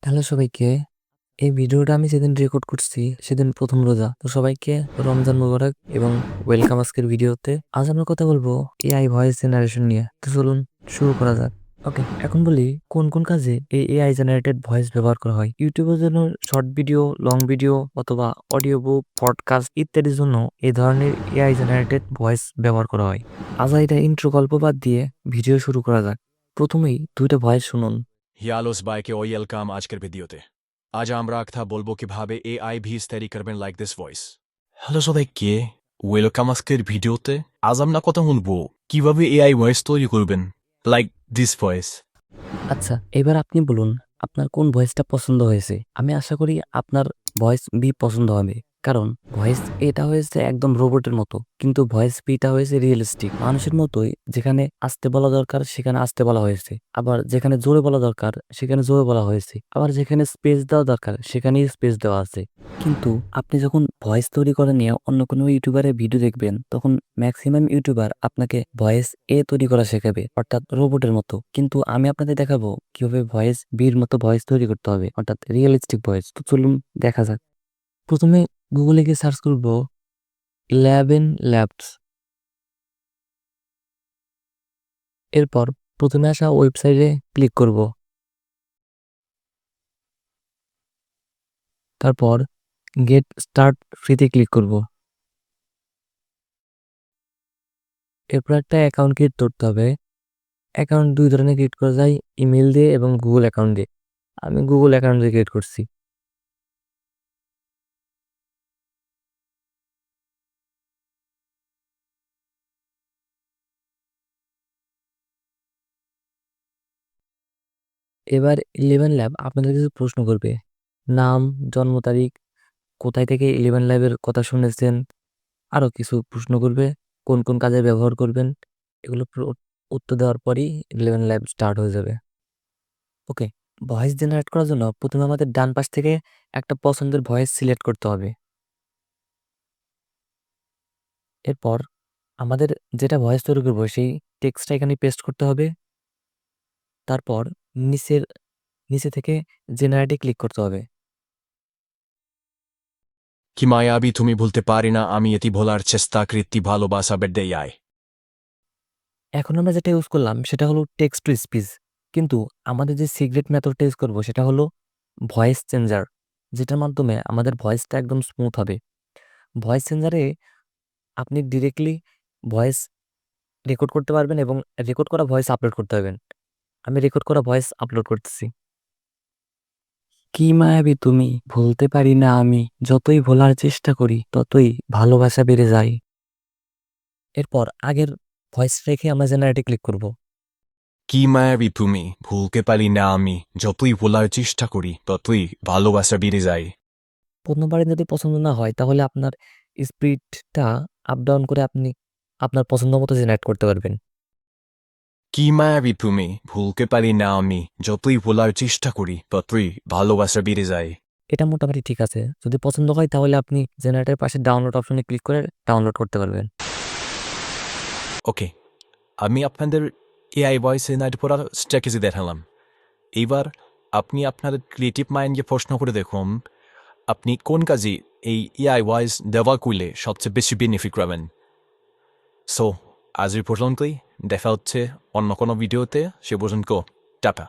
Hello সবাইকে। এই ভিডিওটা আমি যেদিন রেকর্ড করছি সেদিন প্রথম রোজা। তো সবাইকে রমজান মোবারক এবং ওয়েলকাম আজকের ভিডিওতে। আজ আমরা কথা বলবো এআই ভয়েস জেনারেশন নিয়ে। তো চলুন শুরু করা যাক। ওকে, এখন বলি কোন কোন কাজে এই এআই জেনারেটেড ভয়েস ব্যবহার করা হয়। ইউটিউবের জন্য শর্ট ভিডিও, লং ভিডিও অথবা অডিও বুক, পডকাস্ট ইত্যাদির জন্য এই ধরনের এআই জেনারেটেড ভয়েস ব্যবহার করা হয়। আজ এটা ইন্ট্রো গল্প বাদ দিয়ে ভিডিও শুরু করা যাক। প্রথমেই দুইটা ভয়েস শুনুন। হ্যালো সবাইকে ওয়েলকাম আজকের ভিডিওতে। আজ আমরা কথা বলবো কিভাবে এআই ভয়েস তৈরি করবেন লাইক দিস ভয়েস। হ্যালো সবাইকে ওয়েলকাম আজকের ভিডিওতে। আজ আমরা কথা বলবো কিভাবে এআই ভয়েস তৈরি করবেন লাইক দিস ভয়েস। আচ্ছা, এবার আপনি বলুন আপনার কোন ভয়েসটা পছন্দ হয়েছে। আমি আশা করি আপনার ভয়েস বি পছন্দ হবে, কারণ ভয়েস এটা হয়েছে একদম রোবটের মতো, কিন্তু ভয়েস বিটা হয়েছে রিয়েলিস্টিক মানুষের মতোই। যেখানে আস্তে বলা দরকার সেখানে আস্তে বলা হয়েছে, আবার যেখানে জোরে বলা দরকার সেখানে জোরে বলা হয়েছে, আবার যেখানে স্পেস দেওয়া দরকার সেখানেই স্পেস দেওয়া আছে। কিন্তু আপনি যখন ভয়েস তৈরি করে নিয়ে অন্য কোনো ইউটিউবারের ভিডিও দেখবেন, তখন ম্যাক্সিমাম ইউটিউবার আপনাকে ভয়েস এ তৈরি করা শেখাবে, অর্থাৎ রোবটের মতো। কিন্তু আমি আপনাদের দেখাবো কিভাবে ভয়েস বির মতো ভয়েস তৈরি করতে হবে, অর্থাৎ রিয়েলিস্টিক ভয়েস। তো চলুন দেখা যাক। প্রথমে গুগলে গিয়ে সার্চ করব 11 ল্যাবস। এরপর প্রথমে আসা ওয়েবসাইটে ক্লিক করব। তারপর গেট স্টার্ট ফ্রিতে ক্লিক করব। এরপর একটা অ্যাকাউন্ট ক্রিয়েট করতে হবে। অ্যাকাউন্ট দুই ধরনের ক্রিয়েট করা যায়, ইমেল দিয়ে এবং গুগল অ্যাকাউন্ট দিয়ে। আমি গুগল অ্যাকাউন্ট দিয়ে ক্রিয়েট করছি। এবার 11 ল্যাব আপনাদের কিছু প্রশ্ন করবে। নাম, জন্ম তারিখ, কোথায় থেকে 11 ল্যাবের কথা শুনেছেন, আরও কিছু প্রশ্ন করবে। কোন কোন কাজে ব্যবহার করবেন, এগুলো উত্তর দেওয়ার পরই 11 ল্যাব স্টার্ট হয়ে যাবে। ওকে, ভয়েস জেনারেট করার জন্য প্রথমে আমাদের ডান পাশ থেকে একটা পছন্দের ভয়েস সিলেক্ট করতে হবে। এরপর আমাদের যেটা ভয়েস তৈরি করবো সেই টেক্সটটা এখানে পেস্ট করতে হবে। তারপর নিচে থেকে জেনারেটে ক্লিক করতে হবে। কি মায়াবী তুমি বলতে পারি না আমি এটি ভোলার চেষ্টা কৃতি ভালোবাসা বেডে এআই। এখন আমরা যেটা ইউজ করলাম সেটা হলো টেক্সট টু স্পিচ, কিন্তু আমাদের যে সিক্রেট মেথডটা ইউজ করবো সেটা হলো ভয়েস চেঞ্জার, যেটার মাধ্যমে আমাদের ভয়েসটা একদম স্মুথ হবে। ভয়েস চেঞ্জারে আপনি ডিরেক্টলি ভয়েস রেকর্ড করতে পারবেন এবং রেকর্ড করা ভয়েস আপলোড করতে পারবেন। আমি রেকর্ড করা ভয়েস আপলোড করতেছি। কি মায়াবী তুমি, ভুলতে পারি না আমি, যতই ভোলার চেষ্টা করি ততই ভালোবাসা বেড়ে যায়। এরপর আগের ভয়েস রেখে আমরা জেনারেটে ক্লিক করব। কি মায়াবী তুমি ভুলতে পারি না আমি যতই ভোলার চেষ্টা করি ততই ভালোবাসা বেড়ে যায়। প্রথমবারে যদি পছন্দ না হয় তাহলে আপনার স্পিডটা আপ ডাউন করে আপনি আপনার পছন্দ মতো জেনারেট করতে পারবেন। কি মায়াবী তুমি ভুলতে পারি না আমি যতই ভোলার চেষ্টা করি ততই ভালোবাসা বেড়ে যায়। এটা মোটামুটি ঠিক আছে। যদি পছন্দ হয় তাহলে আপনি জেনারেটরের পাশে ডাউনলোড অপশনে ক্লিক করে ডাউনলোড করতে পারবেন। ওকে, আমি আপনাদের এআই ভয়েস জেনারেট করার স্ট্র্যাটেজি দেখালাম। এইবার আপনি আপনার ক্রিয়েটিভ মাইন্ডকে প্রশ্ন করে দেখুন আপনি কোন কাজে এই এআই ভয়েস ব্যবহার করলে সবচেয়ে বেশি বেনিফিট পাবেন। সো আজ এই পর্যন্তই, দেখা হচ্ছে অন্য কোনো ভিডিওতে। সে পর্যন্ত টাটা।